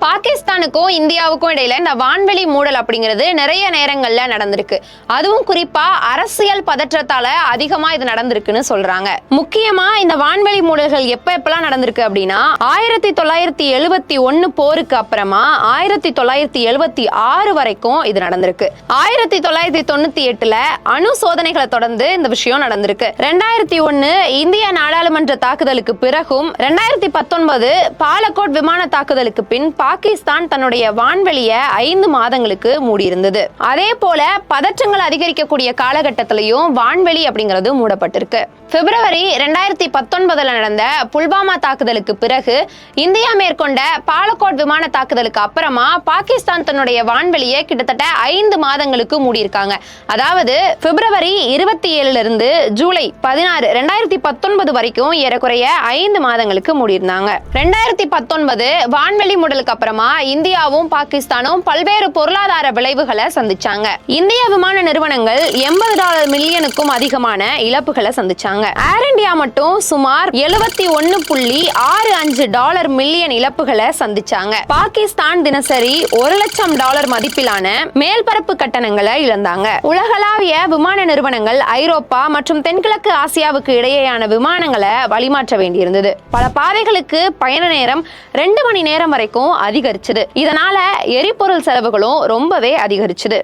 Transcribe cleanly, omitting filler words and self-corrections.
பாகிஸ்தானுக்கும் இந்தியாவுக்கும் இடையில இந்த வான்வெளி மூடல் அப்படிங்கிறது நிறைய நேரங்கள்ல நடந்திருக்கு. அதுவும் குறிப்பா அரசியல் பதற்றத்தால அதிகமா இது நடந்திருக்குன்னு சொல்றாங்க. முக்கியமா இந்த வான்வெளி மூடல்கள் எப்பெல்லாம் நடந்திருக்கு அப்படின்னா 1971 போருக்கு அப்புறமா 1976 வரைக்கும் இது நடந்திருக்கு. 1998 அணு சோதனைகளை தொடர்ந்து இந்த விஷயம் நடந்திருக்கு. 2001 இந்திய நாடாளுமன்ற தாக்குதலுக்கு பிறகும் 2019 பாலக்கோட் விமான தாக்குதலுக்கு பின் பாகிஸ்தான் தன்னுடைய வான்வெளியை 5 மாதங்களுக்கு மூடியிருந்தது. அதே போல பதற்றங்கள் அதிகரிக்கக்கூடிய காலகட்டத்திலையும் வான்வெளி அப்படிங்கிறது மூடப்பட்டிருக்கு. பிப்ரவரி 2019 நடந்த புல்வாமா தாக்குதலுக்கு பிறகு இந்தியா மேற்கொண்ட பாலக்கோட் விமான தாக்குதலுக்கு அப்புறமா பாகிஸ்தான் தன்னுடைய வான்வெளியை கிட்டத்தட்ட 5 மாதங்களுக்கு மூடியிருக்காங்க. அதாவது பிப்ரவரி 27 இருந்து ஜூலை 16 2019 வரைக்கும் ஏறக்குறைய 5 மாதங்களுக்கு மூடியிருந்தாங்க. 2019 வான்வெளி மூடலுக்கு அப்புறமா இந்தியாவும் பாகிஸ்தானும் பல்வேறு பொருளாதார விளைவுகளை சந்திச்சாங்க. இந்திய விமான நிறுவனங்கள் $80 மில்லியனுக்கும் அதிகமான இழப்புகளை சந்திச்சாங்க. ஏர் இந்தியா மட்டும் சுமார் $71.65 மில்லியன் இழப்புகளை சந்திச்சாங்க. பாகிஸ்தான் தினசரி $1,00,000 மதிப்பிலான மேல்பரப்பு கட்டணங்களை இழந்தாங்க. உலகளாவிய விமான நிறுவனங்கள் ஐரோப்பா மற்றும் தென்கிழக்கு ஆசியாவுக்கு இடையேயான விமானங்களை வழிமாற்ற வேண்டியிருந்தது. பல பாதைகளுக்கு பயண நேரம் 2 மணி நேரம் வரைக்கும் அதிகரிச்சது. இதனால எரிபொருள் செலவுகளும் ரொம்பவே அதிகரிச்சது.